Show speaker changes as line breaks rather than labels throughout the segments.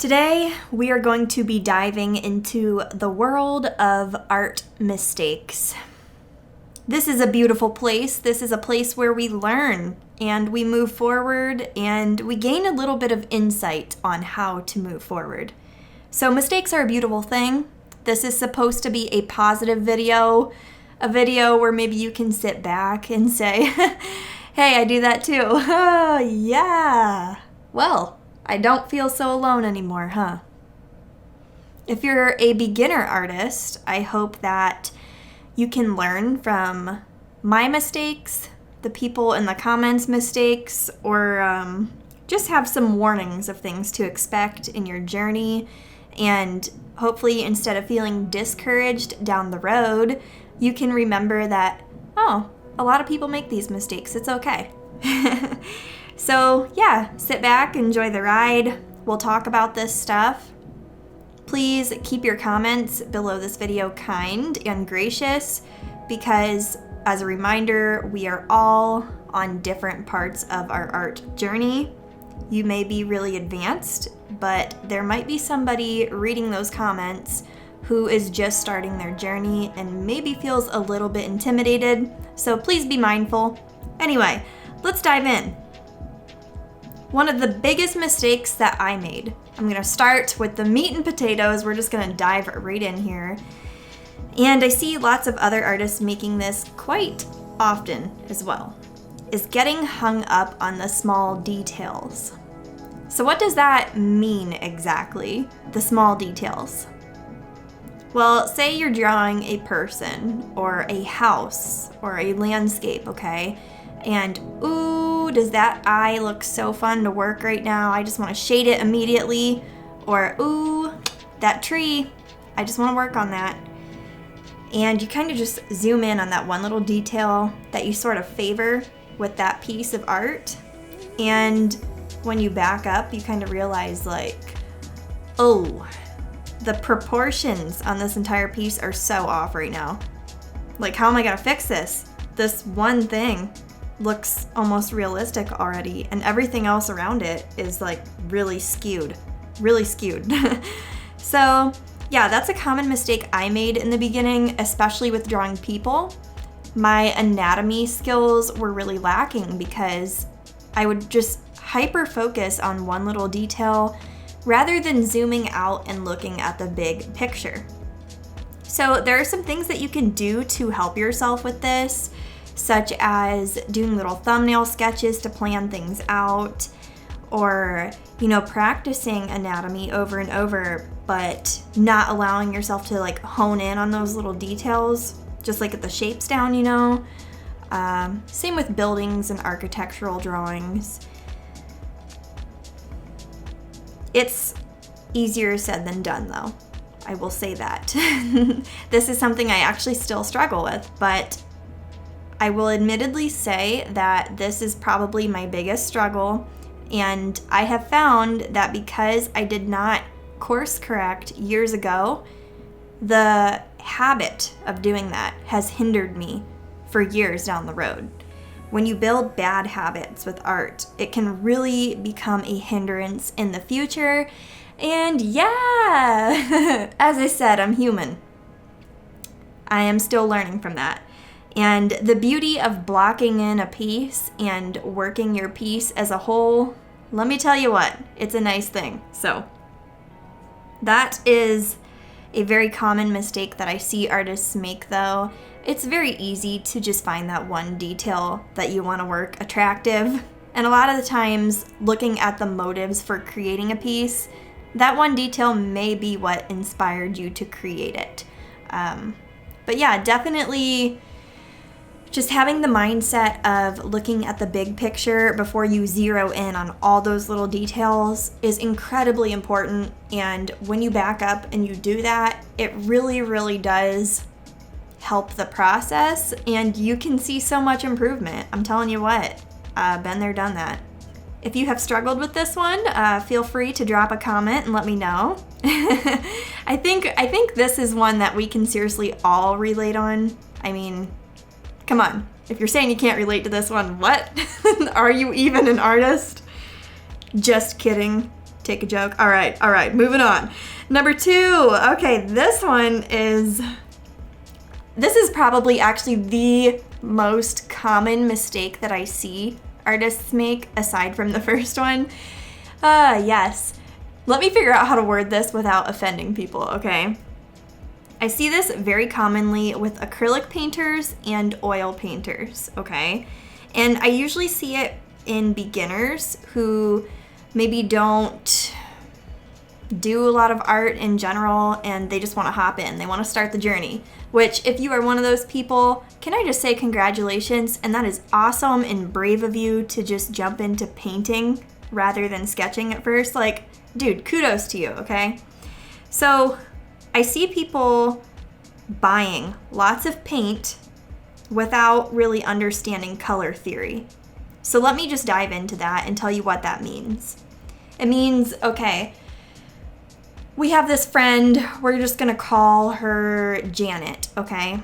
Today, we are going to be diving into the world of art mistakes. This is a beautiful place. This is a place where we learn and we move forward and we gain a little bit of insight on how to move forward. So mistakes are a beautiful thing. This is supposed to be a positive video, a video where maybe you can sit back and say, hey, I do that too. Oh, yeah. Well, I don't feel so alone anymore, huh? If you're a beginner artist, I hope that you can learn from my mistakes, the people in the comments' mistakes, or just have some warnings of things to expect in your journey. And hopefully, instead of feeling discouraged down the road, you can remember that, oh, a lot of people make these mistakes. It's okay. So yeah, sit back, enjoy the ride. We'll talk about this stuff. Please keep your comments below this video kind and gracious because, as a reminder, we are all on different parts of our art journey. You may be really advanced, but there might be somebody reading those comments who is just starting their journey and maybe feels a little bit intimidated, so please be mindful. Anyway, let's dive in. One of the biggest mistakes that I made, I'm going to start with the meat and potatoes. We're just going to dive right in here. And I see lots of other artists making this quite often as well, is getting hung up on the small details. So what does that mean exactly, the small details? Well, say you're drawing a person or a house or a landscape, okay? And ooh, does that eye look so fun to work right now? I just want to shade it immediately. Or ooh, that tree, I just want to work on that. And you kind of just zoom in on that one little detail that you sort of favor with that piece of art. And when you back up, you kind of realize like, oh, the proportions on this entire piece are so off right now. Like, how am I gonna fix this? This one thing looks almost realistic already, and everything else around it is like really skewed. So yeah, that's a common mistake I made in the beginning, especially with drawing people. My anatomy skills were really lacking because I would just hyper focus on one little detail rather than zooming out and looking at the big picture. So there are some things that you can do to help yourself with this, such as doing little thumbnail sketches to plan things out, or, practicing anatomy over and over, but not allowing yourself to like hone in on those little details, just like get the shapes down, Same with buildings and architectural drawings. It's easier said than done, though. I will say that. This is something I actually still struggle with, but I will admittedly say that this is probably my biggest struggle, and I have found that because I did not course correct years ago, the habit of doing that has hindered me for years down the road. When you build bad habits with art, it can really become a hindrance in the future. And yeah, as I said, I'm human. I am still learning from that. And the beauty of blocking in a piece and working your piece as a whole, let me tell you what, it's a nice thing. So that is a very common mistake that I see artists make, though. It's very easy to just find that one detail that you want to work attractive. And a lot of the times, looking at the motives for creating a piece, that one detail may be what inspired you to create it. But yeah, definitely just having the mindset of looking at the big picture before you zero in on all those little details is incredibly important. And when you back up and you do that, it really, really does help the process, and you can see so much improvement. I'm telling you what, been there, done that. If you have struggled with this one, feel free to drop a comment and let me know. I think this is one that we can seriously all relate on. I mean, come on. If you're saying you can't relate to this one, what? Are you even an artist? Just kidding. Take a joke. All right, moving on. Number 2. Okay, this is probably actually the most common mistake that I see artists make aside from the first one. Yes. Let me figure out how to word this without offending people, okay? I see this very commonly with acrylic painters and oil painters, okay? And I usually see it in beginners who maybe don't do a lot of art in general and they just want to hop in. They want to start the journey, which if you are one of those people, can I just say congratulations? And that is awesome and brave of you to just jump into painting rather than sketching at first. Like, dude, kudos to you, okay? So I see people buying lots of paint without really understanding color theory. So let me just dive into that and tell you what that means. It means, okay, we have this friend, we're just gonna call her Janet, okay?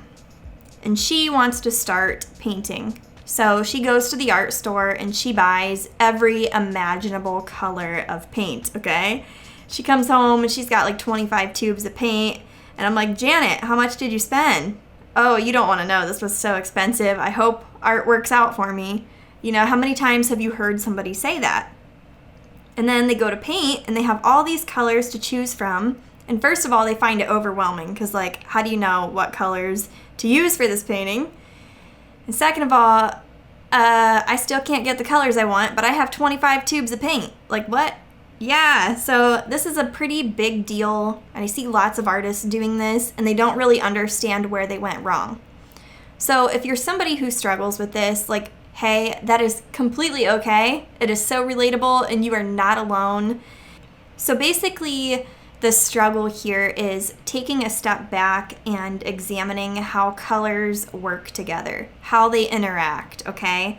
And she wants to start painting. So she goes to the art store and she buys every imaginable color of paint, okay? She comes home and she's got like 25 tubes of paint. And I'm like, Janet, how much did you spend? Oh, you don't want to know. This was so expensive. I hope art works out for me. You know, how many times have you heard somebody say that? And then they go to paint and they have all these colors to choose from. And first of all, they find it overwhelming because, like, how do you know what colors to use for this painting? And second of all, I still can't get the colors I want, but I have 25 tubes of paint. Like, what? Yeah, so this is a pretty big deal, and I see lots of artists doing this, and they don't really understand where they went wrong. So if you're somebody who struggles with this, like, hey, that is completely okay. It is so relatable, and you are not alone. So basically, the struggle here is taking a step back and examining how colors work together, how they interact, okay?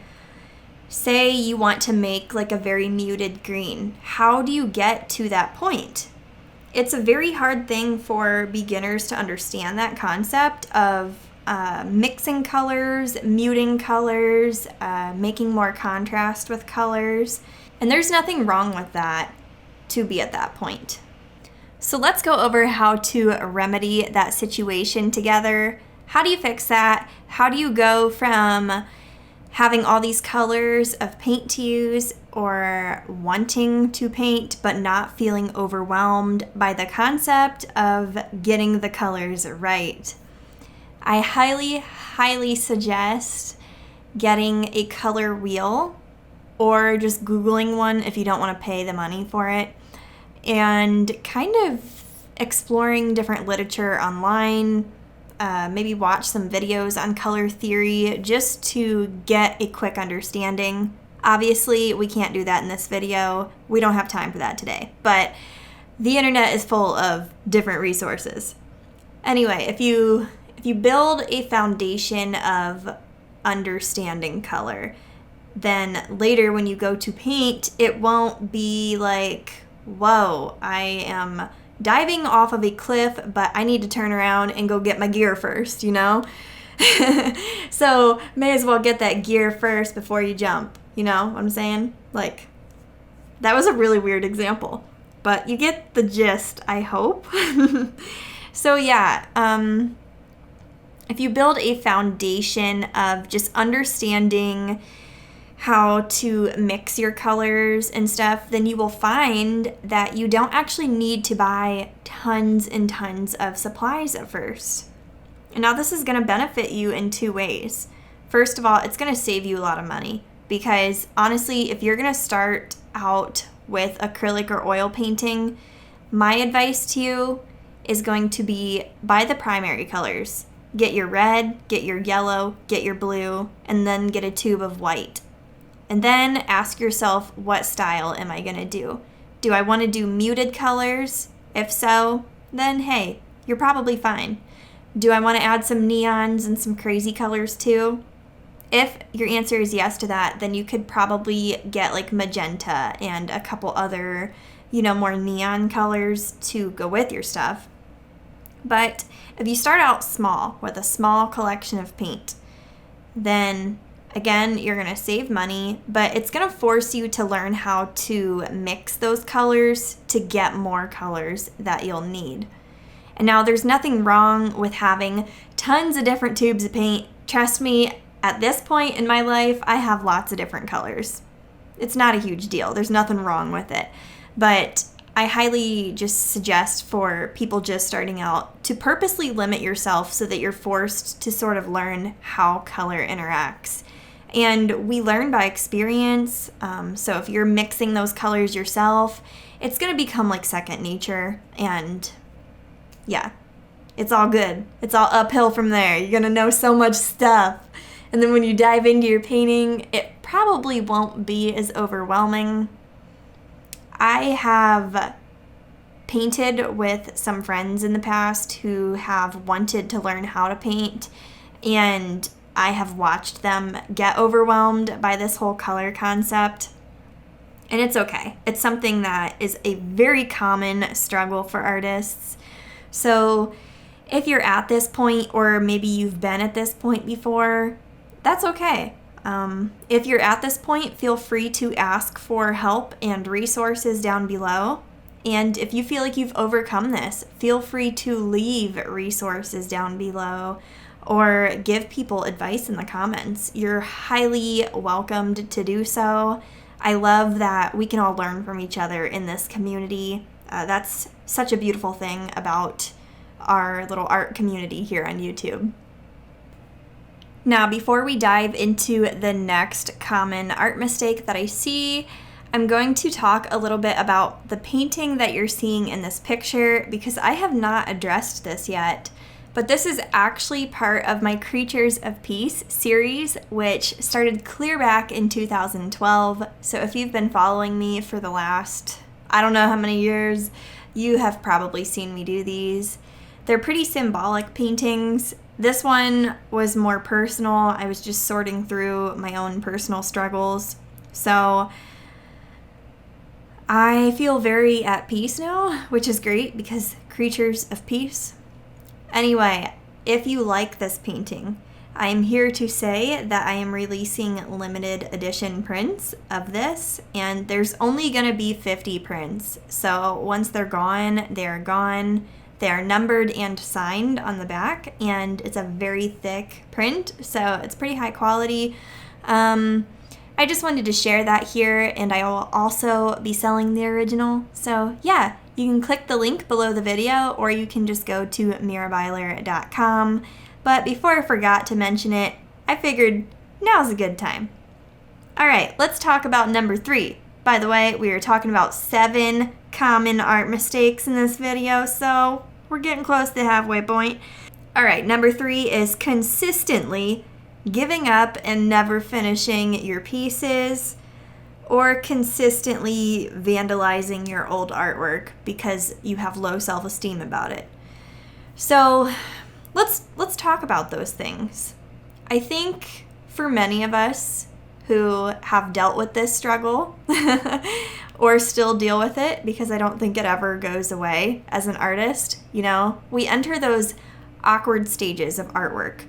Say you want to make like a very muted green. How do you get to that point? It's a very hard thing for beginners to understand that concept of mixing colors, muting colors, making more contrast with colors. And there's nothing wrong with that to be at that point. So let's go over how to remedy that situation together. How do you fix that? How do you go from having all these colors of paint to use or wanting to paint but not feeling overwhelmed by the concept of getting the colors right? I highly suggest getting a color wheel or just Googling one if you don't want to pay the money for it, and kind of exploring different literature online, maybe watch some videos on color theory just to get a quick understanding. Obviously, we can't do that in this video. We don't have time for that today, but the internet is full of different resources. Anyway, if you build a foundation of understanding color, then later when you go to paint, it won't be like, whoa, I am diving off of a cliff, but I need to turn around and go get my gear first, you know? So may as well get that gear first before you jump, you know what I'm saying? Like, that was a really weird example, but you get the gist, I hope. So yeah, if you build a foundation of just understanding how to mix your colors and stuff, then you will find that you don't actually need to buy tons and tons of supplies at first. And now this is going to benefit you in 2 ways. First of all, it's going to save you a lot of money because honestly, if you're going to start out with acrylic or oil painting, my advice to you is going to be buy the primary colors. Get your red, get your yellow, get your blue, and then get a tube of white. And then ask yourself, what style am I going to do? Do I want to do muted colors? If so, then hey, you're probably fine. Do I want to add some neons and some crazy colors too? If your answer is yes to that, then you could probably get like magenta and a couple other, more neon colors to go with your stuff. But if you start out small with a small collection of paint, then Again, you're going to save money, but it's going to force you to learn how to mix those colors to get more colors that you'll need. And now there's nothing wrong with having tons of different tubes of paint. Trust me, at this point in my life, I have lots of different colors. It's not a huge deal. There's nothing wrong with it. But I highly just suggest for people just starting out to purposely limit yourself so that you're forced to sort of learn how color interacts. And we learn by experience. So if you're mixing those colors yourself, it's going to become like second nature. And yeah, it's all good. It's all uphill from there. You're going to know so much stuff. And then when you dive into your painting, it probably won't be as overwhelming. I have painted with some friends in the past who have wanted to learn how to paint, and I have watched them get overwhelmed by this whole color concept. And it's okay. It's something that is a very common struggle for artists. So if you're at this point, or maybe you've been at this point before, that's okay. If you're at this point, feel free to ask for help and resources down below. And if you feel like you've overcome this, feel free to leave resources down below or give people advice in the comments. You're highly welcomed to do so. I love that we can all learn from each other in this community. That's such a beautiful thing about our little art community here on YouTube. Now, before we dive into the next common art mistake that I see, I'm going to talk a little bit about the painting that you're seeing in this picture because I have not addressed this yet. But this is actually part of my Creatures of Peace series, which started clear back in 2012. So if you've been following me for the last, I don't know how many years, you have probably seen me do these. They're pretty symbolic paintings. This one was more personal. I was just sorting through my own personal struggles. So I feel very at peace now, which is great because Creatures of Peace. Anyway, if you like this painting, I am here to say that I am releasing limited edition prints of this, and there's only going to be 50 prints. So once they're gone, they're gone. They are numbered and signed on the back, and it's a very thick print, so it's pretty high quality. I just wanted to share that here, and I will also be selling the original. So yeah, you can click the link below the video, or you can just go to mirabyler.com. But before I forgot to mention it, I figured now's a good time. All right, let's talk about number 3. By the way, we are talking about 7 common art mistakes in this video, so we're getting close to the halfway point. All right, number 3 is consistently giving up and never finishing your pieces, or consistently vandalizing your old artwork because you have low self-esteem about it. So let's talk about those things. I think for many of us who have dealt with this struggle or still deal with it, because I don't think it ever goes away as an artist, you know, we enter those awkward stages of artwork.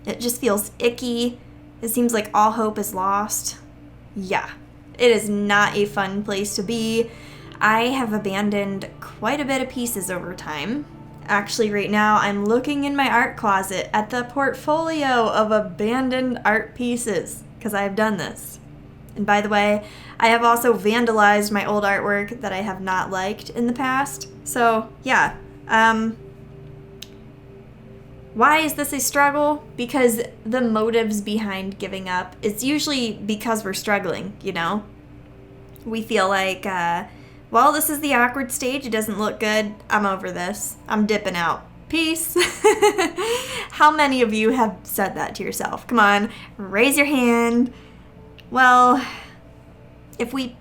It just feels icky. It seems like all hope is lost. Yeah, it is not a fun place to be. I have abandoned quite a bit of pieces over time. Actually, right now, I'm looking in my art closet at the portfolio of abandoned art pieces, because I have done this. And by the way, I have also vandalized my old artwork that I have not liked in the past. So, yeah. Why is this a struggle? Because the motives behind giving up is usually because we're struggling, you know? We feel like, well, this is the awkward stage. It doesn't look good. I'm over this. I'm dipping out. Peace. How many of you have said that to yourself? Come on, raise your hand. Well, if we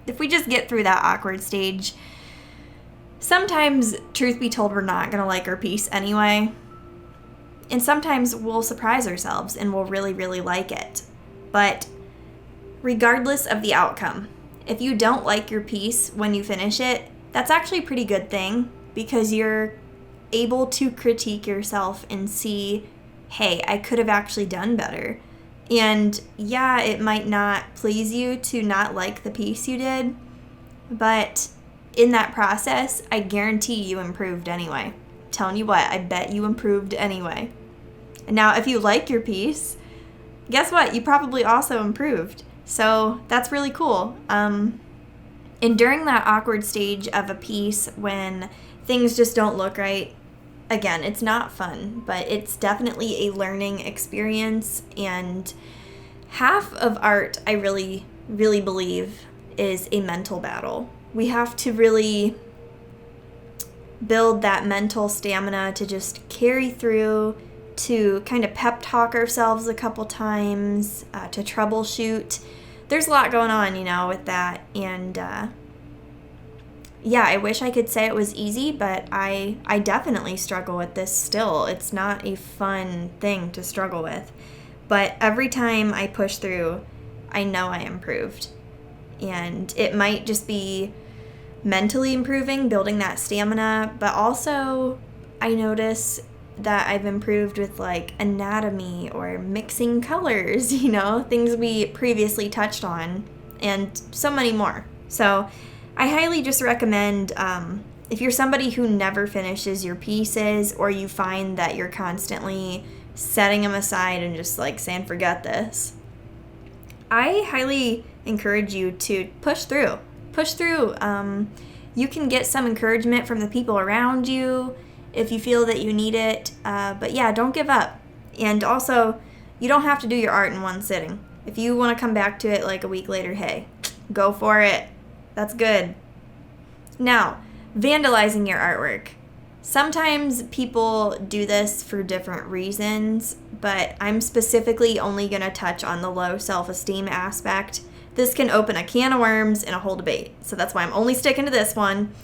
just get through that awkward stage, sometimes, truth be told, we're not going to like our piece anyway. And sometimes we'll surprise ourselves and we'll really, really like it. But regardless of the outcome, if you don't like your piece when you finish it, that's actually a pretty good thing, because you're able to critique yourself and see, hey, I could have actually done better. And yeah, it might not please you to not like the piece you did, but in that process, I guarantee you improved anyway. Telling you what, I bet you improved anyway. And now if you like your piece, guess what? You probably also improved. So that's really cool. And during that awkward stage of a piece when things just don't look right, again, it's not fun, but it's definitely a learning experience. And half of art, I really, really believe, is a mental battle. We have to really build that mental stamina to just carry through, to kind of pep talk ourselves a couple times, to troubleshoot. There's a lot going on, with that. And yeah, I wish I could say it was easy, but I definitely struggle with this still. It's not a fun thing to struggle with. But every time I push through, I know I improved. And it might just be mentally improving, building that stamina, but also I notice that I've improved with like anatomy or mixing colors, things we previously touched on, and so many more. So I highly just recommend, if you're somebody who never finishes your pieces, or you find that you're constantly setting them aside and just like saying, forget this, I highly encourage you to push through. You can get some encouragement from the people around you if you feel that you need it. But yeah, don't give up. And also, you don't have to do your art in one sitting. If you want to come back to it like a week later, hey, go for it. That's good. Now, vandalizing your artwork. Sometimes people do this for different reasons, but I'm specifically only going to touch on the low self-esteem aspect. This can open a can of worms and a whole debate, so that's why I'm only sticking to this one.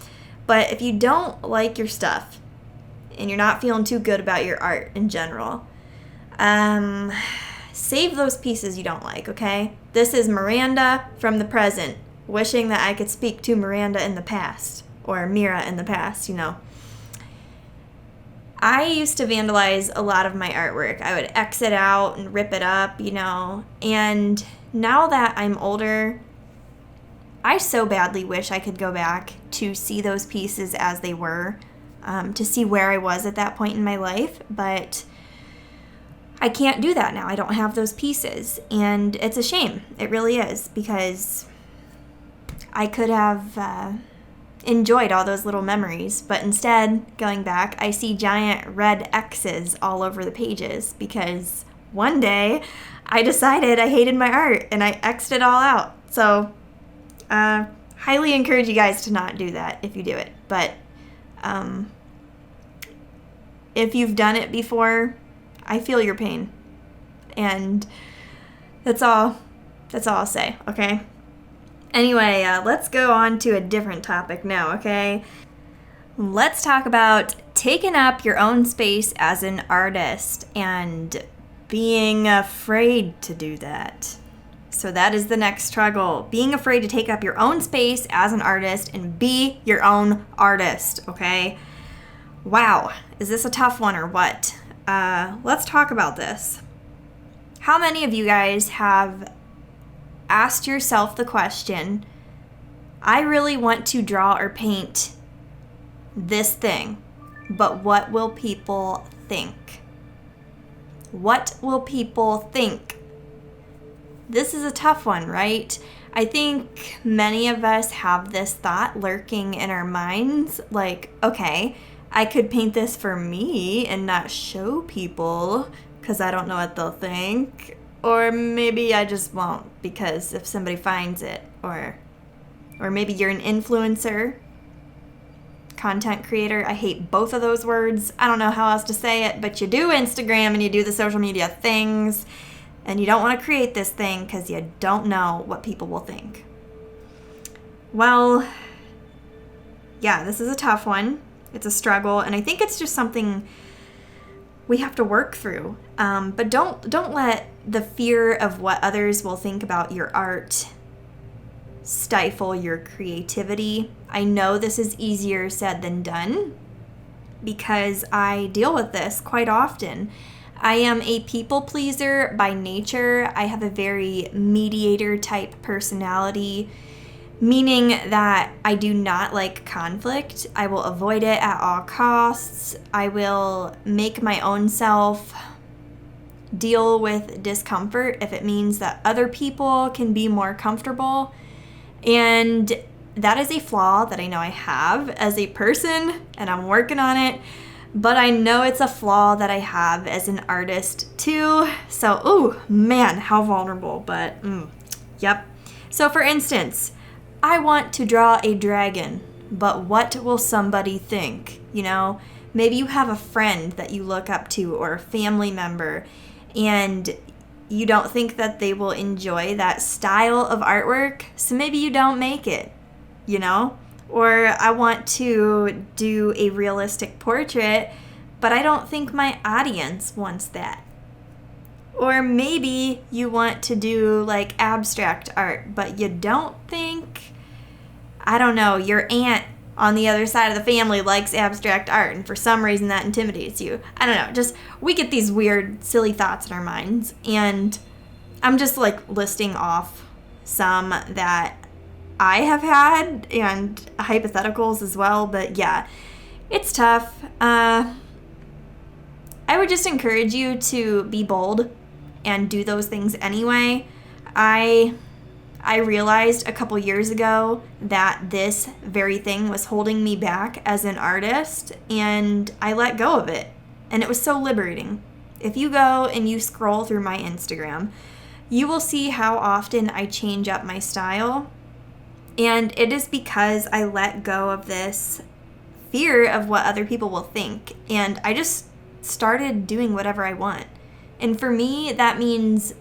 But if you don't like your stuff and you're not feeling too good about your art in general, save those pieces you don't like, okay? This is Miranda from the present, wishing that I could speak to Miranda in the past, or Mira in the past, I used to vandalize a lot of my artwork. I would X it out and rip it up, and now that I'm older, I so badly wish I could go back to see those pieces as they were, to see where I was at that point in my life, but I can't do that now. I don't have those pieces, and it's a shame. It really is, because I could have enjoyed all those little memories, but instead, going back, I see giant red X's all over the pages because one day I decided I hated my art and I X'd it all out. So, highly encourage you guys to not do that if you do it. But if you've done it before, I feel your pain. And that's all I'll say, okay? Anyway, let's go on to a different topic now, okay? Let's talk about taking up your own space as an artist and being afraid to do that. So that is the next struggle. Being afraid to take up your own space as an artist and be your own artist, okay? Wow, is this a tough one or what? Let's talk about this. How many of you guys have asked yourself the question, I really want to draw or paint this thing, but what will people think? What will people think? This is a tough one, right? I think many of us have this thought lurking in our minds, like, okay, I could paint this for me and not show people because I don't know what they'll think. Or maybe I just won't because if somebody finds it, or maybe you're an influencer, content creator. I hate both of those words. I don't know how else to say it, but you do Instagram and you do the social media things, and you don't want to create this thing because you don't know what people will think. Well, yeah, this is a tough one. It's a struggle, and I think it's just something we have to work through. But don't let the fear of what others will think about your art stifle your creativity. I know this is easier said than done because I deal with this quite often. I am a people pleaser by nature. I have a very mediator type personality, meaning that I do not like conflict. I will avoid it at all costs. I will make my own self deal with discomfort if it means that other people can be more comfortable. And that is a flaw that I know I have as a person, and I'm working on it. But I know it's a flaw that I have as an artist too. So, oh man, how vulnerable, but yep. So for instance, I want to draw a dragon, but what will somebody think? You know, maybe you have a friend that you look up to or a family member, and you don't think that they will enjoy that style of artwork, so maybe you don't make it, you know? Or I want to do a realistic portrait, but I don't think my audience wants that. Or maybe you want to do like abstract art, but you don't think, I don't know, your aunt on the other side of the family likes abstract art, and for some reason that intimidates you. I don't know, just we get these weird, silly thoughts in our minds, and I'm just like listing off some that I have had and hypotheticals as well, but yeah, it's tough. I would just encourage you to be bold and do those things anyway. I realized a couple years ago that this very thing was holding me back as an artist, and I let go of it, and it was so liberating. If you go and you scroll through my Instagram, you will see how often I change up my style. And it is because I let go of this fear of what other people will think. And I just started doing whatever I want. And for me, that means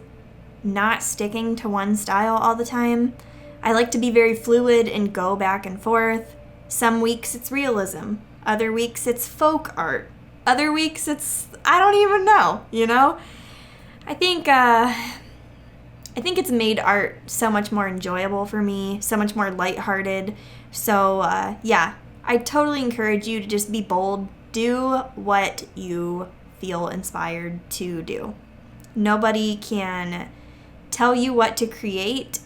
not sticking to one style all the time. I like to be very fluid and go back and forth. Some weeks it's realism. Other weeks it's folk art. Other weeks it's, I don't even know, you know? I think it's made art so much more enjoyable for me, so much more lighthearted. So, yeah, I totally encourage you to just be bold. Do what you feel inspired to do. Nobody can tell you what to create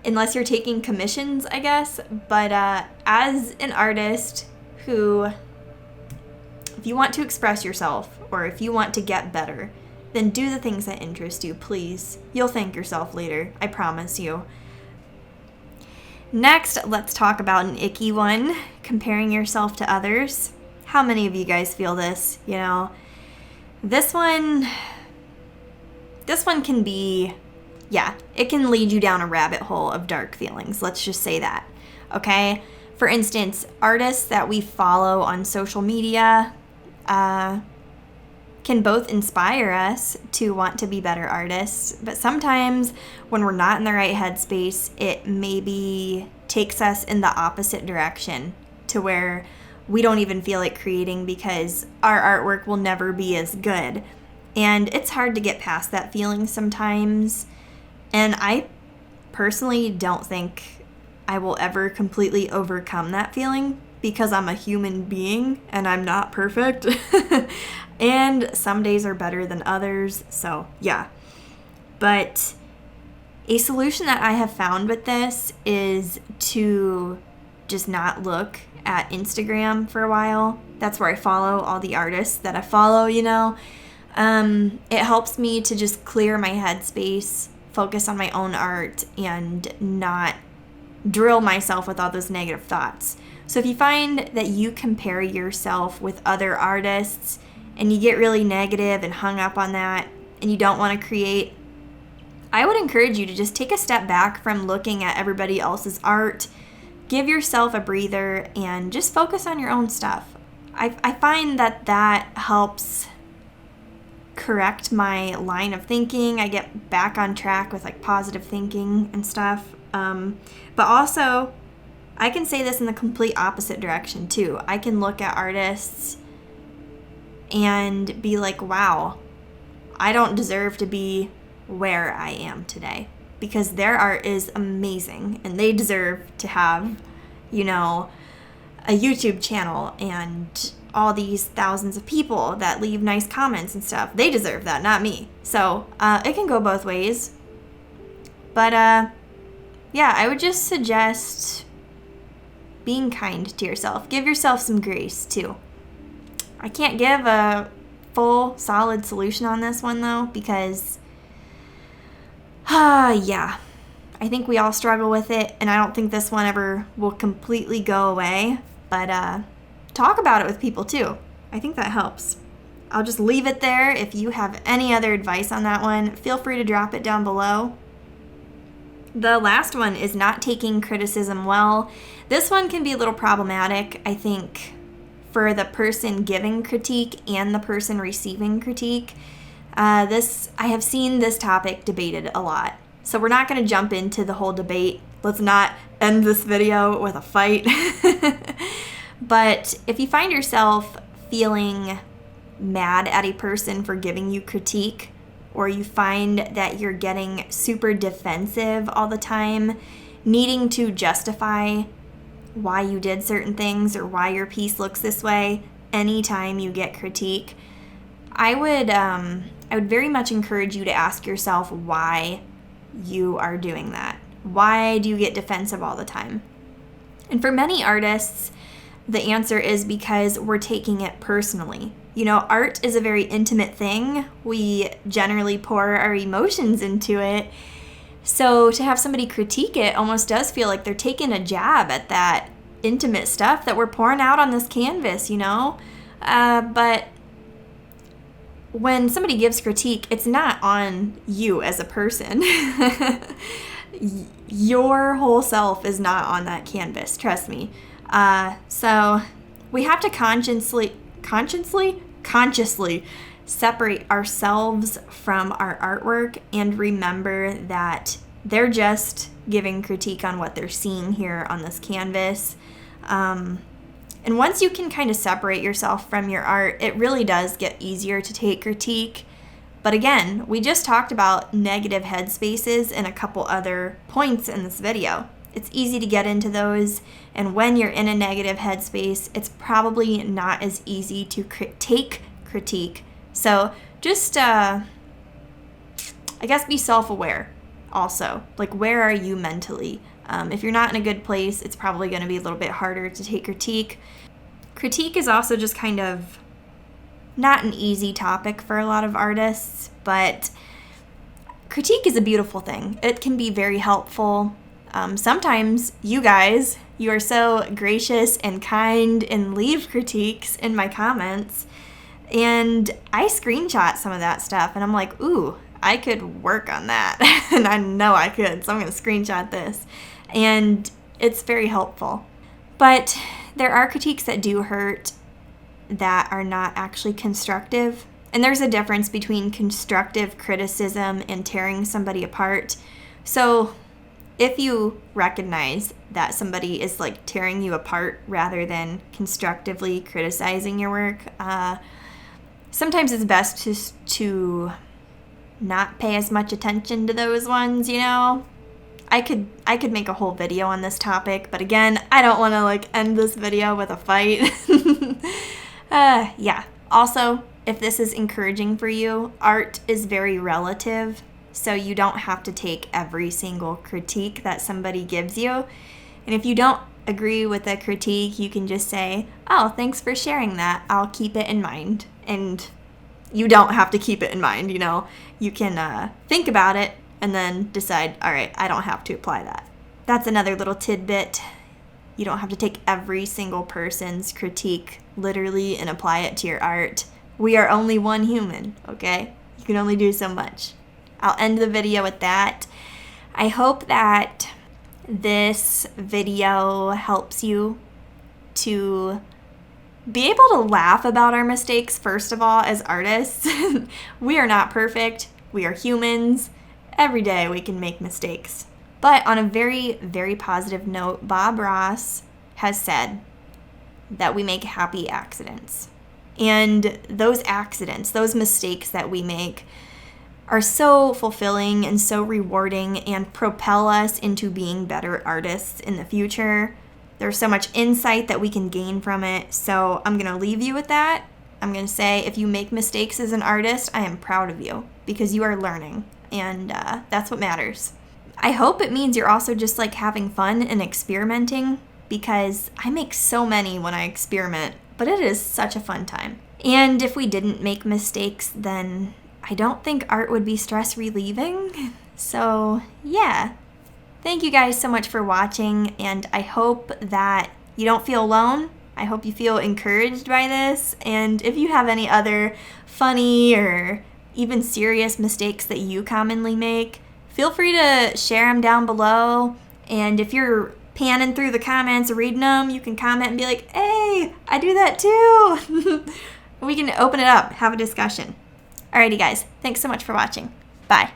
unless you're taking commissions, I guess. But as an artist who, if you want to express yourself or if you want to get better, then do the things that interest you, please. You'll thank yourself later, I promise you. Next, let's talk about an icky one, comparing yourself to others. How many of you guys feel this, you know? This one can be, yeah, it can lead you down a rabbit hole of dark feelings. Let's just say that, okay? For instance, artists that we follow on social media, can both inspire us to want to be better artists, but sometimes when we're not in the right headspace, it maybe takes us in the opposite direction to where we don't even feel like creating because our artwork will never be as good. And it's hard to get past that feeling sometimes. And I personally don't think I will ever completely overcome that feeling because I'm a human being and I'm not perfect. And some days are better than others, so yeah. But a solution that I have found with this is to just not look at Instagram for a while. That's where I follow all the artists that I follow, you know. It helps me to just clear my headspace, focus on my own art, and not drill myself with all those negative thoughts. So if you find that you compare yourself with other artists and you get really negative and hung up on that and you don't want to create, I would encourage you to just take a step back from looking at everybody else's art, give yourself a breather, and just focus on your own stuff. I find that helps correct my line of thinking. I get back on track with like positive thinking and stuff. But also, I can say this in the complete opposite direction too. I can look at artists and be like, wow, I don't deserve to be where I am today because their art is amazing and they deserve to have, you know, a YouTube channel and all these thousands of people that leave nice comments and stuff. They deserve that, not me. So it can go both ways. But yeah, I would just suggest being kind to yourself. Give yourself some grace too. I can't give a full, solid solution on this one though, because yeah, I think we all struggle with it, and I don't think this one ever will completely go away. But talk about it with people too. I think that helps. I'll just leave it there. If you have any other advice on that one, feel free to drop it down below. The last one is not taking criticism well. This one can be a little problematic, I think, for the person giving critique and the person receiving critique. I have seen this topic debated a lot. So we're not going to jump into the whole debate. Let's not end this video with a fight. But if you find yourself feeling mad at a person for giving you critique, or you find that you're getting super defensive all the time, needing to justify why you did certain things or why your piece looks this way anytime you get critique, I would very much encourage you to ask yourself why you are doing that. Why do you get defensive all the time? And for many artists, the answer is because we're taking it personally. You know, art is a very intimate thing. We generally pour our emotions into it. So to have somebody critique it almost does feel like they're taking a jab at that intimate stuff that we're pouring out on this canvas, you know? But when somebody gives critique, it's not on you as a person. Your whole self is not on that canvas, trust me. So we have to consciously separate ourselves from our artwork and remember that they're just giving critique on what they're seeing here on this canvas. And once you can kind of separate yourself from your art, it really does get easier to take critique. But again, we just talked about negative headspaces and a couple other points in this video. It's easy to get into those, and when you're in a negative headspace, it's probably not as easy to take critique. So just, I guess, be self-aware also. Like, where are you mentally? If you're not in a good place, it's probably going to be a little bit harder to take critique. Critique is also just kind of not an easy topic for a lot of artists, but critique is a beautiful thing. It can be very helpful. Sometimes you guys, you are so gracious and kind and leave critiques in my comments, and I screenshot some of that stuff, and I'm like, ooh, I could work on that. And I know I could, so I'm going to screenshot this. And it's very helpful. But there are critiques that do hurt that are not actually constructive. And there's a difference between constructive criticism and tearing somebody apart. So if you recognize that somebody is like tearing you apart rather than constructively criticizing your work, sometimes it's best to not pay as much attention to those ones, you know? I could make a whole video on this topic, but again, I don't want to like end this video with a fight. Yeah. Also, if this is encouraging for you, art is very relative, so you don't have to take every single critique that somebody gives you. And if you don't agree with a critique, you can just say, oh, thanks for sharing that. I'll keep it in mind. And you don't have to keep it in mind, you know. You can think about it and then decide, all right, I don't have to apply that. That's another little tidbit. You don't have to take every single person's critique literally and apply it to your art. We are only one human, okay? You can only do so much. I'll end the video with that. I hope that this video helps you to be able to laugh about our mistakes, first of all, as artists. We are not perfect. We are humans. Every day we can make mistakes. But on a very, very positive note, Bob Ross has said that we make happy accidents. And those accidents, those mistakes that we make, are so fulfilling and so rewarding and propel us into being better artists in the future. There's so much insight that we can gain from it. So I'm going to leave you with that. I'm going to say if you make mistakes as an artist, I am proud of you because you are learning, and that's what matters. I hope it means you're also just like having fun and experimenting, because I make so many when I experiment, but it is such a fun time. And if we didn't make mistakes, then I don't think art would be stress relieving. So yeah, thank you guys so much for watching, and I hope that you don't feel alone. I hope you feel encouraged by this, and if you have any other funny or even serious mistakes that you commonly make, feel free to share them down below. And if you're panning through the comments, reading them, you can comment and be like, hey, I do that too. We can open it up, have a discussion. Alrighty guys, thanks so much for watching. Bye.